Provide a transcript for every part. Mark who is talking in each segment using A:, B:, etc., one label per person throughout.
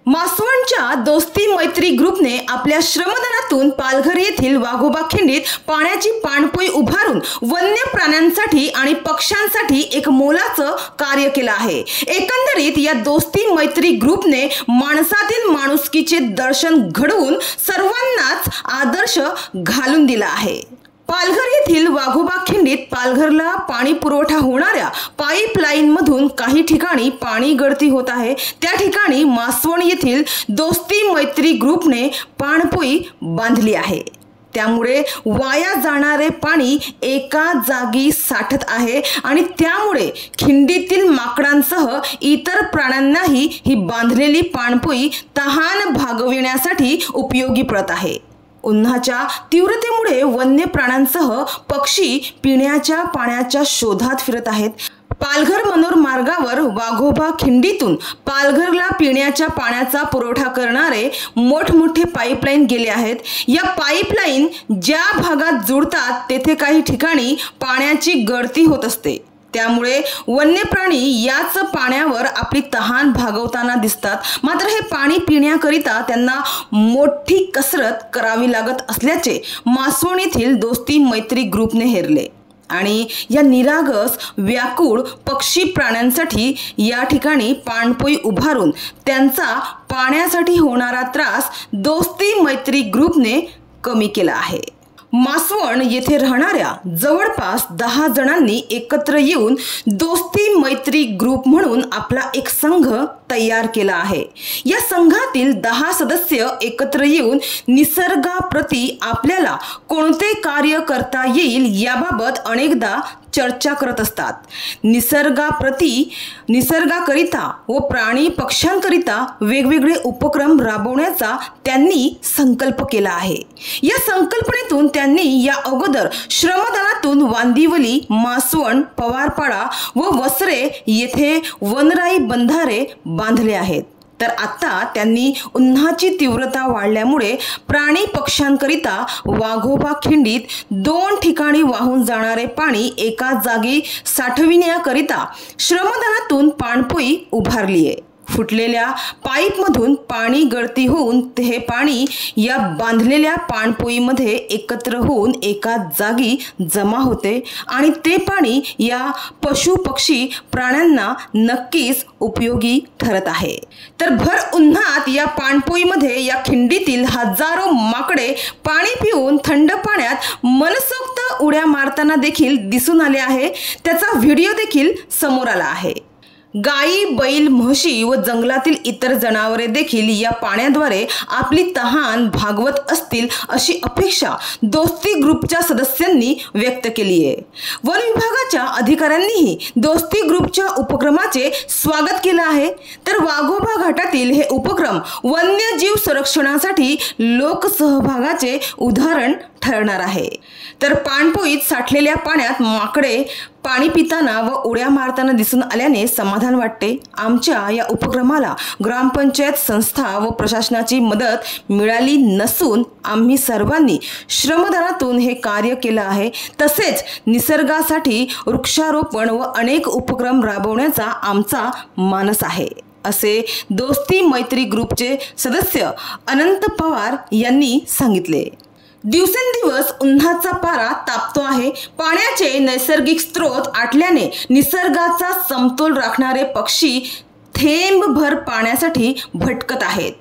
A: मासवणच्या दोस्ती मैत्री ग्रुपने आपल्या श्रमदानातून पालघर येथील वाघोबा खिंडीत पाण्याची पाणपोई उभारून वन्य प्राण्यांसाठी आणि पक्ष्यांसाठी एक मोलाचं कार्य केलं आहे। एकंदरीत या दोस्ती मैत्री ग्रुपने माणसातील माणुसकीचे दर्शन घडवून सर्वांनाच आदर्श घालून दिला आहे। पालघर येथील वाघोबा खिंडीत पालघरला पाणी पुरवठा होणाऱ्या पाईपलाईन मधून काही ठिकाणी पाणी गळती होत आहे। त्या ठिकाणी मासवण येथील दोस्ती मैत्री ग्रुपने पाणपोई बांधली आहे। त्यामुळे वाया जाणारे पाणी एका जागी साठत आहे आणि त्यामुळे खिंडीतील माकडांसह इतर प्राण्यांनाही ही बांधलेली पाणपोई तहान भागविण्यासाठी उपयोगी पडत आहे। उन्हाच्या तीव्रतेमुळे वन्य प्राण्यांसह पक्षी पिण्याच्या पाण्याच्या शोधात फिरत आहेत। पालघर मनोर मार्गावर वाघोबा खिंडीतून पालघरला पिण्याच्या पाण्याचा पुरवठा करणारे मोठमोठे पाईपलाईन गेले आहेत। या पाईपलाईन ज्या भागात जुळतात तेथे काही ठिकाणी पाण्याची गळती होत असते। त्यामुळे वन्य प्राणी याच पाण्यावर आपली तहान भागवताना दिसतात। मात्र हे पाणी पिण्याकरिता त्यांना मोठी कसरत करावी लागत असल्याचे मासवण येथील दोस्ती मैत्री ग्रुपने हेरले आणि या निरागस व्याकुळ पक्षी प्राण्यांसाठी या ठिकाणी पाणपोई उभारून त्यांचा पाण्यासाठी होणारा त्रास दोस्ती मैत्री ग्रुपने कमी केला आहे। मासवण येथे राहणाऱ्या जवळपास 10 जणांनी एकत्र येऊन दोस्ती मैत्री ग्रुप म्हणून आपला एक संघ तयार केला आहे। या संघातील 10 सदस्य एकत्र येऊन निसर्गाप्रती आपल्याला कोणते कार्य करता येईल याबाबत अनेकदा चर्चा करत असतात। निसर्गाकरिता व प्राणी पक्ष्यांकरिता वेगवेगळे उपक्रम राबवण्याचा त्यांनी संकल्प केला आहे। या संकल्पनेतून त्यांनी या अगोदर श्रमदानातून वांदिवली, मासवण, पवारपाडा व वसरे येथे वनराई बंधारे बांधले आहेत। तर आता त्यांनी उन्हाची तीव्रता वाढल्यामुळे प्राणी पक्ष्यांकरिता वाघोबा खिंडीत 2 ठिकाणी वाहून जाणारे पाणी एका जागी साठविण्याकरिता श्रमदानातून पाणपोई उभारली आहे। फुटलेल्या पाईपमधून पाणी गळती होऊन हे पाणी या बांधलेल्या पाणपोईमध्ये एकत्र होऊन एका जागी जमा होते आणि ते पाणी या पशु पक्षी प्राण्यांना नक्कीच उपयोगी ठरत आहे। तर भर उन्हात या पाणपोईमध्ये या खिंडीतील हजारो माकडे पाणी पिऊन थंड पाण्यात मनसोक्त उड्या मारताना देखील दिसून आले आहे। त्याचा व्हिडिओ देखील समोर आला आहे। गायी, बैल, म्हशी व जंगलातील इतर जनावरे देखील या पाण्याद्वारे आपली तहान भागवत असतील अशी अपेक्षा दोस्ती ग्रुपच्या सदस्यांनी व्यक्त केली आहे। वन विभागाच्या अधिकाऱ्यांनीही दोस्ती ग्रुपच्या उपक्रमाचे स्वागत केले आहे। तर वाघोबा घाटातील हे उपक्रम वन्यजीव संरक्षणासाठी लोकसहभागाचे उदाहरण ठरणार आहे। तर पाणपोईत साठलेल्या पाण्यात माकडे पाणी पिताना व उड्या मारताना दिसून आल्याने समाधान वाटते। आमच्या या उपक्रमाला ग्रामपंचायत संस्था व प्रशासनाची मदत मिळाली नसून आम्ही सर्वांनी श्रमदानातून हे कार्य केलं आहे। तसेच निसर्गासाठी वृक्षारोपण व अनेक उपक्रम राबवण्याचा आमचा मानस आहे, असे दोस्ती मैत्री ग्रुपचे सदस्य अनंत पवार यांनी सांगितले। दिवसेंदिवस उन्हाचा पारा तापतो आहे। पाण्याचे नैसर्गिक स्रोत आटल्याने निसर्गाचा समतोल राखणारे पक्षी थेंबभर पाण्यासाठी भटकत आहेत।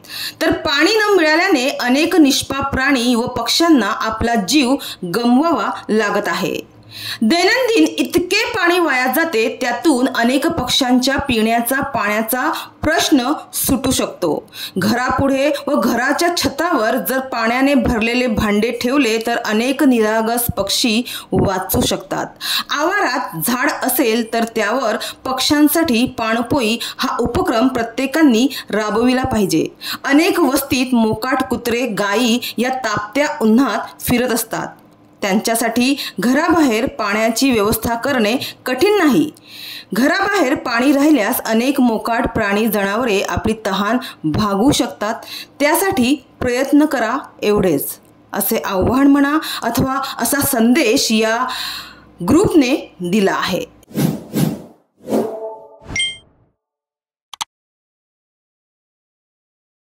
A: तर पाणी न मिळाल्याने अनेक निष्पाप प्राणी व पक्ष्यांना आपला जीव गमवावा लागत आहे। दैनंदिन इतके पाणी वाया जाते, त्यातून अनेक पक्ष्यांच्या पिण्याचा पाण्याचा प्रश्न सुटू शकतो। घरापुढे व घराच्या छतावर जर पाण्याने भरलेले भांडे ठेवले तर अनेक निरागस पक्षी वाचू शकतात। आवारात झाड असेल तर त्यावर पक्ष्यांसाठी पाणपोई हा उपक्रम प्रत्येकाने राबविला पाहिजे। अनेक वस्तीत मोकाट कुत्रे, गायी या तापत्या उन्हात फिरत असतात। त्यांच्यासाठी घराबाहेर पाण्याची व्यवस्था करणे कठीण नाही। घराबाहेर पाणी राहिल्यास अनेक मोकाट प्राणी जनावरे आपली तहान भागवू शकतात। त्यासाठी प्रयत्न करा एवढेच, असे आव्हान म्हणा अथवा असा संदेश या ग्रुपने दिला आहे।